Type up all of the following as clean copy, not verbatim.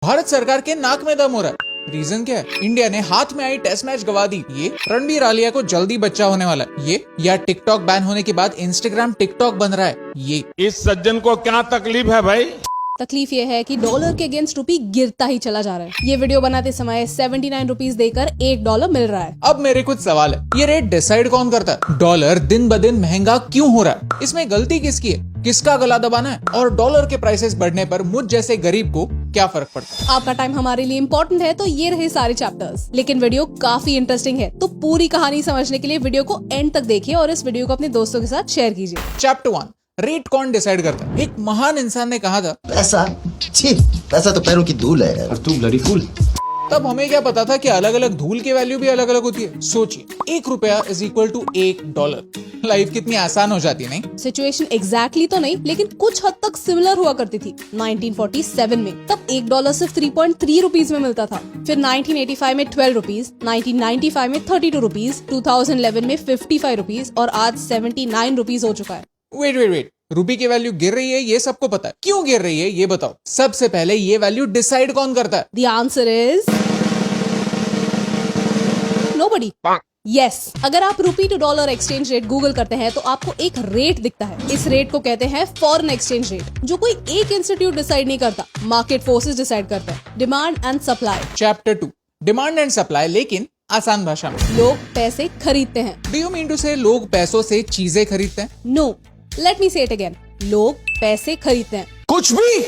भारत सरकार के नाक में दम हो रहा है। रीजन क्या है? इंडिया ने हाथ में आई टेस्ट मैच गवा दी, ये रणबीर आलिया को जल्दी बच्चा होने वाला है, ये या टिकटॉक बैन होने के बाद इंस्टाग्राम टिकटॉक बन रहा है, ये। इस सज्जन को क्या तकलीफ है भाई? तकलीफ ये है कि डॉलर के अगेंस्ट रुपी गिरता ही चला जा रहा है। ये वीडियो बनाते समय 79 रुपीज देकर $1 मिल रहा है। अब मेरे कुछ सवाल है, ये रेट डिसाइड कौन करता है? डॉलर दिन ब दिन महंगा क्यों हो रहा है? इसमें गलती किसकी है? किसका गला दबाना है? और डॉलर के प्राइसेस बढ़ने पर मुझ जैसे गरीब को क्या फर्क पड़ता है? आपका टाइम हमारे लिए इम्पोर्टेंट है, तो ये रहे सारे चैप्टर्स। लेकिन वीडियो काफी इंटरेस्टिंग है, तो पूरी कहानी समझने के लिए वीडियो को एंड तक देखिए और इस वीडियो को अपने दोस्तों के साथ शेयर कीजिए। चैप्टर 1, रेट कौन डिसाइड करता है? एक महान इंसान ने कहा था, पैसा छी, पैसा तो पैरों की धूल है यार। तू ब्लडी फूल। तब हमें क्या पता था कि अलग अलग धूल की वैल्यू भी अलग अलग होती है। सोचिए, $1 इज इक्वल टू $1। लाइफ कितनी आसान हो जाती है, नहीं? सिचुएशन एग्जैक्टली तो नहीं, लेकिन कुछ हद तक सिमिलर हुआ करती थी। 1947 में तब $1 सिर्फ 3.3 रुपीज में मिलता था। फिर 1985 में 12 रुपीज, 1995 में 32 रुपीज, 2011 में 55 रुपीज और आज 79 रुपीज हो चुका है। वेट, रुपी की वैल्यू गिर रही है, ये सबको पता है। क्यों गिर रही है ये बताओ। सबसे पहले ये वैल्यू डिसाइड कौन करता है? The answer is nobody. Yes अगर आप rupee to dollar exchange rate Google करते हैं तो आपको एक रेट दिखता है। इस रेट को कहते हैं फॉरेन एक्सचेंज रेट, जो कोई एक इंस्टीट्यूट डिसाइड नहीं करता, मार्केट फोर्सेस डिसाइड करता है। Demand and supply. Chapter 2, demand and supply, लेकिन आसान भाषा में। लोग पैसे खरीदते हैं। डू यू मीन टू से लोग पैसों से चीजें खरीदते हैं? नो, लेट मी से इट अगेन। लोग पैसे खरीदते हैं। कुछ भी।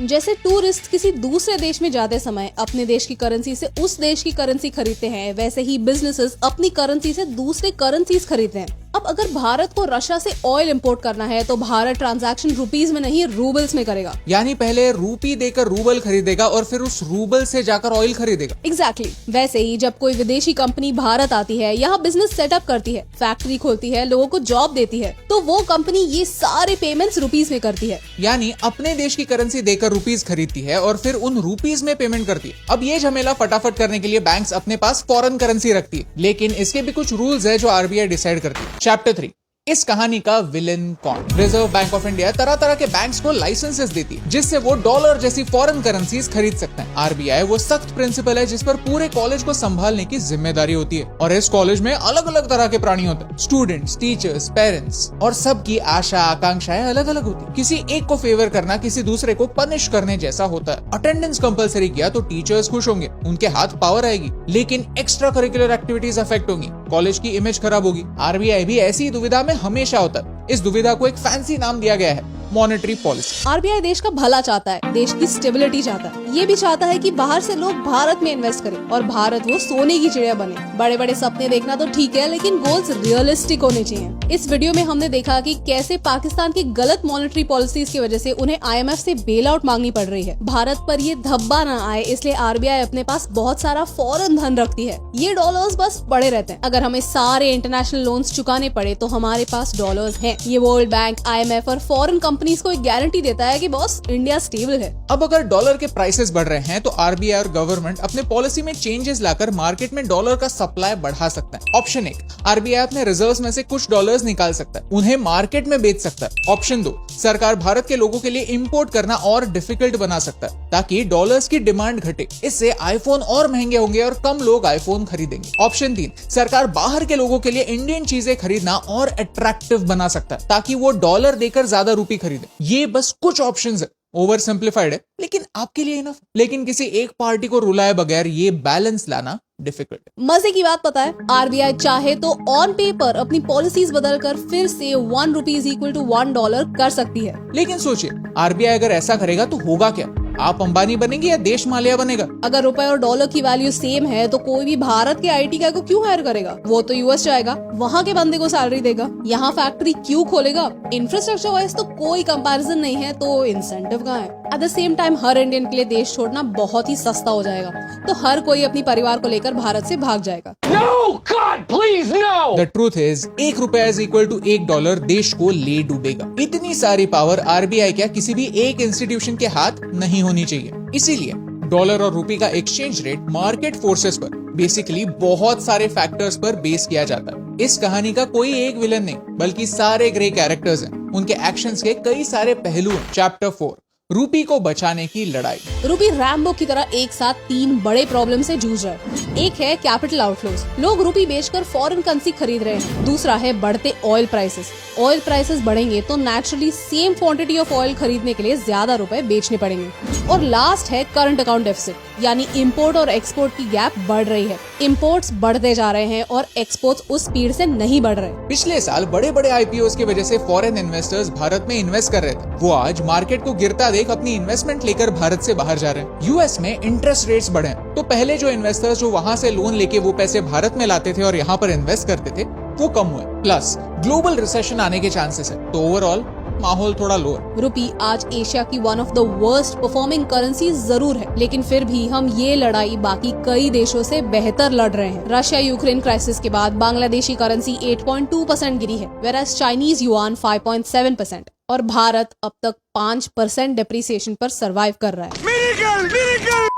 जैसे टूरिस्ट किसी दूसरे देश में जाते समय अपने देश की करेंसी से उस देश की करेंसी खरीदते हैं, वैसे ही बिजनेसेस अपनी करेंसी से दूसरे करेंसीज खरीदते हैं। अब अगर भारत को रशिया से ऑयल इंपोर्ट करना है तो भारत ट्रांजैक्शन रुपीज में नहीं रूबल्स में करेगा। यानी पहले रूपी देकर रूबल खरीदेगा और फिर उस रूबल से जाकर ऑयल खरीदेगा। एग्जैक्टली। वैसे ही जब कोई विदेशी कंपनी भारत आती है, यहाँ बिजनेस सेटअप करती है, फैक्ट्री खोलती है, लोगों को जॉब देती है, तो वो कंपनी ये सारे पेमेंट्स रुपीज में करती है। यानी अपने देश की करेंसी देकर रुपीज खरीदती है और फिर उन रुपीज में पेमेंट करती है। अब ये झमेला फटाफट करने के लिए बैंक्स अपने पास फॉरेन करेंसी रखती है, लेकिन इसके भी कुछ रूल्स है जो आरबीआई डिसाइड करती है। चैप्टर 3, इस कहानी का विलेन कौन? रिजर्व बैंक ऑफ इंडिया तरह तरह के बैंक्स को लाइसेंसेस देती है जिससे वो डॉलर जैसी फॉरेन करेंसीज खरीद सकते हैं। आरबीआई वो सख्त प्रिंसिपल है जिस पर पूरे कॉलेज को संभालने की जिम्मेदारी होती है और इस कॉलेज में अलग अलग तरह के प्राणी होते हैं, स्टूडेंट्स, टीचर्स, पेरेंट्स, और सबकी आशा आकांक्षाएं अलग अलग होती है। किसी एक को फेवर करना किसी दूसरे को पनिश करने जैसा होता है। अटेंडेंस कंपलसरी किया तो टीचर्स खुश होंगे, उनके हाथ पावर आएगी, लेकिन एक्स्ट्रा करिकुलर एक्टिविटीज अफेक्ट होंगी, कॉलेज की इमेज खराब होगी। आरबीआई भी ऐसी दुविधा में हमेशा होता है। इस दुविधा को एक फैंसी नाम दिया गया है, मॉनेटरी पॉलिसी। आरबीआई देश का भला चाहता है, देश की स्टेबिलिटी चाहता है। ये भी चाहता है कि बाहर से लोग भारत में इन्वेस्ट करें और भारत वो सोने की चिड़िया बने। बड़े बड़े सपने देखना तो ठीक है, लेकिन गोल्स रियलिस्टिक होने चाहिए। इस वीडियो में हमने देखा कि कैसे पाकिस्तान की गलत मॉनेटरी पॉलिसीज की वजह से उन्हें IMF से बेल आउट मांगनी पड़ रही है। भारत पर ये धब्बा न आए इसलिए आरबीआई अपने पास बहुत सारा फॉरेन धन रखती है। ये डॉलर्स बस पड़े रहते हैं। अगर हमें सारे इंटरनेशनल लोन्स चुकाने पड़े तो हमारे पास डॉलर्स हैं। ये वर्ल्ड बैंक, IMF और फॉरेन कंपनीज को एक गारंटी देता है कि बॉस इंडिया स्टेबल है। अब अगर डॉलर के प्राइसेस बढ़ रहे हैं तो आरबीआई और गवर्नमेंट अपने पॉलिसी में चेंजेस लाकर मार्केट में डॉलर का सप्लाई बढ़ा सकता है। ऑप्शन 1, आरबीआई अपने रिजर्व्स में से कुछ डॉलर्स निकाल सकता है, उन्हें मार्केट में बेच सकता है। ऑप्शन 2, सरकार भारत के लोगों के लिए इंपोर्ट करना और डिफिकल्ट बना सकता है ताकि डॉलर्स की डिमांड घटे। इससे आईफोन और महंगे होंगे और कम लोग आईफोन खरीदेंगे। ऑप्शन 3, सरकार बाहर के लोगों के लिए इंडियन चीजें खरीदना और अट्रैक्टिव बना सकता है ताकि वो डॉलर देकर ज्यादा रुपी खरीदे। ये बस कुछ ऑप्शंस है, ओवर सिंप्लीफाइड है, लेकिन आपके लिए इनफ। लेकिन किसी एक पार्टी को रुलाए बगैर ये बैलेंस लाना डिफिकल्ट है। मजे की बात पता है, आरबीआई चाहे तो ऑन पेपर अपनी पॉलिसीज बदलकर फिर से ₹1 इक्वल टू $1 कर सकती है। लेकिन सोचिए, आरबीआई अगर ऐसा करेगा तो होगा क्या? आप अंबानी बनेंगे या देश मालिया बनेगा? अगर रुपए और डॉलर की वैल्यू सेम है तो कोई भी भारत के IT का को क्यों हायर करेगा? वो तो यूएस जाएगा, वहाँ के बंदे को सैलरी देगा, यहाँ फैक्ट्री क्यों खोलेगा? इंफ्रास्ट्रक्चर वाइज तो कोई कंपैरिजन नहीं है, तो इंसेंटिव कहाँ है? At the same time her Indian के लिए देश छोड़ना बहुत ही सस्ता हो जाएगा, तो हर कोई अपनी परिवार को लेकर भारत से भाग जाएगा। No, God, please, no! The truth is, $1 is equal to $1 देश को ले डूबेगा। इतनी सारी पावर आरबीआई क्या किसी भी एक इंस्टीट्यूशन के हाथ नहीं होनी चाहिए। इसीलिए डॉलर और रुपए का एक्सचेंज रेट मार्केट फोर्सेस पर, बेसिकली बहुत सारे फैक्टर्स पर बेस किया जाता है। इस कहानी का कोई एक विलन नहीं, बल्कि सारे ग्रे कैरेक्टर्स हैं, उनके एक्शंस के कई सारे पहलू हैं। चैप्टर 4, रूपी को बचाने की लड़ाई। रूपी रैम्बो की तरह एक साथ 3 बड़े प्रॉब्लम से जूझ रहा है। एक है कैपिटल आउटफ्लोज, लोग रूपी बेचकर फॉरेन करेंसी खरीद रहे हैं। दूसरा है बढ़ते ऑयल प्राइसेस, ऑयल प्राइसेस बढ़ेंगे तो naturally same quantity of oil खरीदने के लिए ज्यादा रुपए बेचने पड़ेंगे। और लास्ट है करंट अकाउंट डेफिसिट, यानी इंपोर्ट और एक्सपोर्ट की गैप बढ़ रही है। इंपोर्ट्स बढ़ते जा रहे हैं और एक्सपोर्ट्स उस स्पीड से नहीं बढ़ रहे। पिछले साल बड़े बड़े आईपीओ की वजह से फॉरेन इन्वेस्टर्स भारत में इन्वेस्ट कर रहे थे, वो आज मार्केट को गिरता देख अपनी इन्वेस्टमेंट लेकर भारत से बाहर जा रहे हैं। यूएस में इंटरेस्ट रेट्स बढ़े, तो पहले जो इन्वेस्टर्स जो वहाँ से लोन लेके वो पैसे भारत में लाते थे और यहाँ पर इन्वेस्ट करते थे, वो कम हुए। प्लस ग्लोबल रिसेशन आने के चांसेस है, तो ओवरऑल माहौल थोड़ा लो है। रूपी आज एशिया की one of the worst performing currency जरूर है, लेकिन फिर भी हम ये लड़ाई बाकी कई देशों से बेहतर लड़ रहे हैं। रशिया यूक्रेन क्राइसिस के बाद बांग्लादेशी करेंसी 8.2% गिरी है, वेराज चाइनीज युआन 5.7% और भारत अब तक 5% डिप्रिसिएशन पर सरवाइव कर रहा है।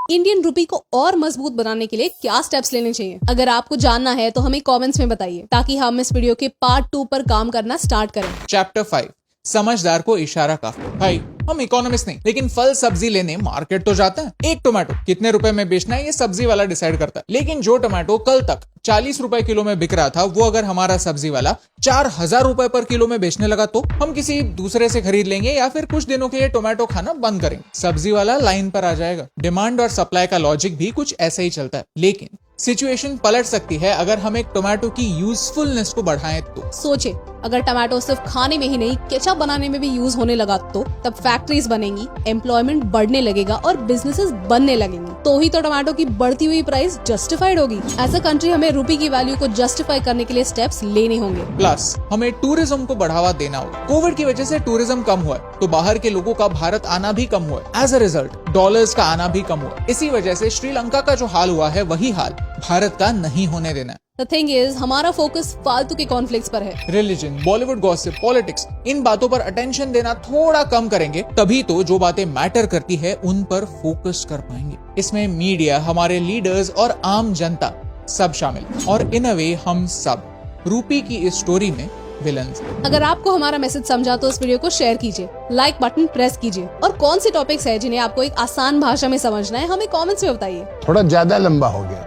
इंडियन रूपी को और मजबूत बनाने के लिए क्या स्टेप्स लेने चाहिए? अगर आपको जानना है तो हमें कमेंट्स में बताइए, ताकि हम इस वीडियो के पार्ट 2 पर काम करना स्टार्ट करें। चैप्टर 5, समझदार को इशारा काफी। भाई हम इकोनॉमिस्ट नहीं, लेकिन फल सब्जी लेने मार्केट तो जाते हैं। एक टोमेटो कितने रुपए में बेचना है ये सब्जी वाला डिसाइड करता है, लेकिन जो टोमेटो कल तक 40 रुपए किलो में बिक रहा था, वो अगर हमारा सब्जी वाला 4000 रुपए पर किलो में बेचने लगा तो हम किसी दूसरे से खरीद लेंगे या फिर कुछ दिनों के लिए टोमेटो खाना बंद करेंगे। सब्जी वाला लाइन पर आ जाएगा। डिमांड और सप्लाई का लॉजिक भी कुछ ऐसा ही चलता है, लेकिन सिचुएशन पलट सकती है अगर हम एक टोमेटो की यूजफुलनेस को बढ़ाएं तो। सोचे, अगर टमाटो सिर्फ खाने में ही नहीं केचप बनाने में भी यूज होने लगा तो तब फैक्ट्रीज बनेंगी, एम्प्लॉयमेंट बढ़ने लगेगा और बिजनेसेस बनने लगेंगे, तो ही तो टमाटो की बढ़ती हुई प्राइस जस्टिफाइड होगी। एज अ कंट्री हमें रूपी की वैल्यू को जस्टिफाई करने के लिए स्टेप्स लेने होंगे। प्लस हमें टूरिज्म को बढ़ावा देना होगा। कोविड की वजह से टूरिज्म कम हुआ है, तो बाहर के लोगों का भारत आना भी कम हुआ है। एज अ रिजल्ट डॉलर्स का आना भी कम हुआ। इसी वजह से श्रीलंका का जो हाल हुआ है वही हाल भारत का नहीं होने देना। The thing is, हमारा फोकस फालतू के कॉन्फ्लिक्ट्स पर है। रिलीजन, बॉलीवुड गॉसिप, पॉलिटिक्स, इन बातों पर अटेंशन देना थोड़ा कम करेंगे, तभी तो जो बातें मैटर करती है उन पर फोकस कर पाएंगे। इसमें मीडिया, हमारे लीडर्स और आम जनता सब शामिल, और इन अ वे हम सब रूपी की इस स्टोरी में विलन्स। अगर आपको हमारा मैसेज समझा तो इस वीडियो को शेयर कीजिए, लाइक बटन प्रेस कीजिए, और कौन सी टॉपिक्स है जिन्हें आपको एक आसान भाषा में समझना है हमें कमेंट्स में बताइए। थोड़ा ज्यादा लंबा हो गया।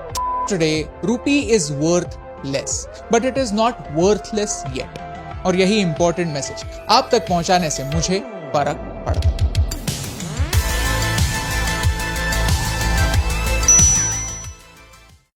Today, rupee is worthless, but it is not worthless yet. और यही इंपॉर्टेंट मैसेज आप तक पहुंचाने से मुझे फर्क पड़ता है।